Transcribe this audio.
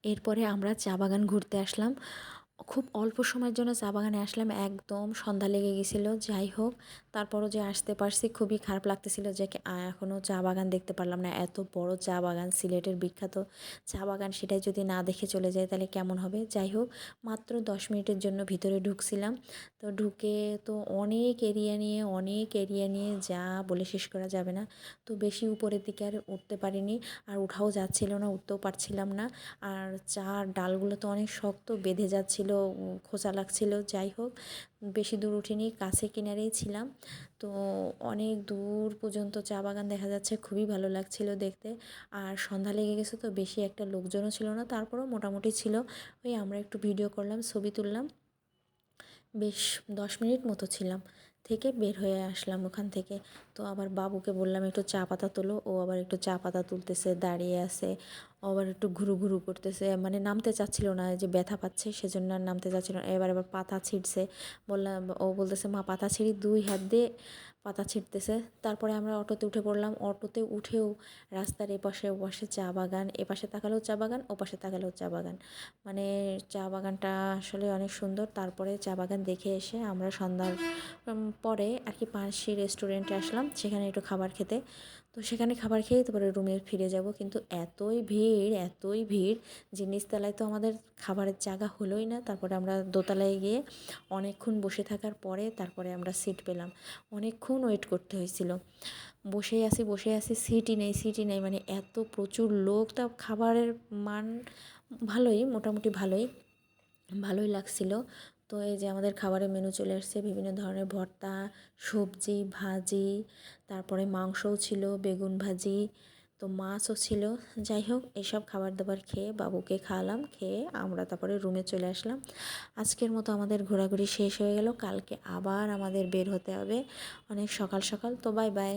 এরপরে আমরা চা বাগান ঘুরতে আসলাম। খুব অল্প সময়ের জন্য চা বাগানে আসলাম, একদম সন্ধ্যা লেগে গেছিলো। যাই হোক, তারপরও যে আসতে পারছি, খুবই খারাপ লাগতেছিল যে এখনও চা বাগান দেখতে পারলাম না। এত বড় চা বাগান, সিলেটের বিখ্যাত চা বাগান, সেটাই যদি না দেখে চলে যাই তাহলে কেমন হবে। যাই হোক, মাত্র 10 মিনিটের জন্য ভিতরে ঢুকছিলাম। তো ঢুকে তো অনেক এরিয়া নিয়ে যা বলে শেষ করা যাবে না। তো বেশি উপরের দিকে আর উঠতে পারিনি, আর উঠাও যাচ্ছিল না, উঠতেও পারছিলাম না। আর চার ডালগুলো তো অনেক শক্ত, বেঁধে যাচ্ছিলো, খোঁচা লাগছিল। যাই হোক, বেশি দূর উঠিনি, কাছে কিনারেই ছিলাম। তো অনেক দূর পর্যন্ত চা বাগান দেখা যাচ্ছে, খুবই ভালো লাগছিল দেখতে। আর সন্ধ্যা লেগে গেছে, তো বেশি একটা লোকজনও ছিল না, তারপরেও মোটামুটি ছিল। ওই আমরা একটু ভিডিও করলাম, ছবি তুললাম, বেশ 10 মিনিট মতো ছিলাম, থেকে বের হয়ে আসলাম ওখান থেকে। তো আবার বাবুকে বললাম একটু চা পাতা তোলো, ও আবার একটু চা পাতা তুলতেছে, দাঁড়িয়ে আছে। ও আবার একটু ঘুরু ঘুরু করতেছে, মানে নামতে চাচ্ছিল না, যে ব্যথা পাচ্ছে সেজন্য আর নামতে চাচ্ছিল না। এবার আবার পাতা ছিঁড়ছে। বললাম, ও বলতেছে মা পাতা ছিঁড়ি, 2 হাত দিয়ে পাতা ছিঁড়তেছে। তারপরে আমরা অটোতে উঠে পড়লাম। অটোতে উঠেও রাস্তার এপাশে ওপাশে চা বাগান, এপাশে তাকালেও চা বাগান, ওপাশে তাকালেও চা বাগান, মানে চা বাগানটা আসলে অনেক সুন্দর। তারপরে চা বাগান দেখে এসে আমরা সন্ধ্যার পরে আর কি পাশের রেস্টুরেন্টে আসলাম, সেখানে একটু খাবার খেতে। তো সেখানে খাবার খেয়ে তারপরে রুমে ফিরে যাব, কিন্তু এতই ভিড় যে নিচতলায় তো আমাদের খাবারের জায়গা হলোই না। তারপরে আমরা দোতলায় গিয়ে অনেকক্ষণ বসে থাকার পরে তারপরে আমরা সিট পেলাম। অনেকক্ষণ ওয়েট করতে হয়েছিল, বসে আছি, সিটই নেই, মানে এত প্রচুর লোক। তা খাবারের মান ভালোই, মোটামুটি ভালোই লাগছিল। তো এই যে আমাদের খাবারের মেনু চলে আসছে, বিভিন্ন ধরনের ভর্তা, সবজি, ভাজি, তারপরে মাংসও ছিল, বেগুন ভাজি, তো মাছও ছিল। যাই হোক, এইসব খাবার দাবার খেয়ে বাবুকে খাওয়ালাম, খেয়ে আমরা তারপরে রুমে চলে আসলাম। আজকের মতো আমাদের ঘোরাঘুরি শেষ হয়ে গেল, কালকে আবার আমাদের বের হতে হবে অনেক সকাল সকাল। তো বাই বাই।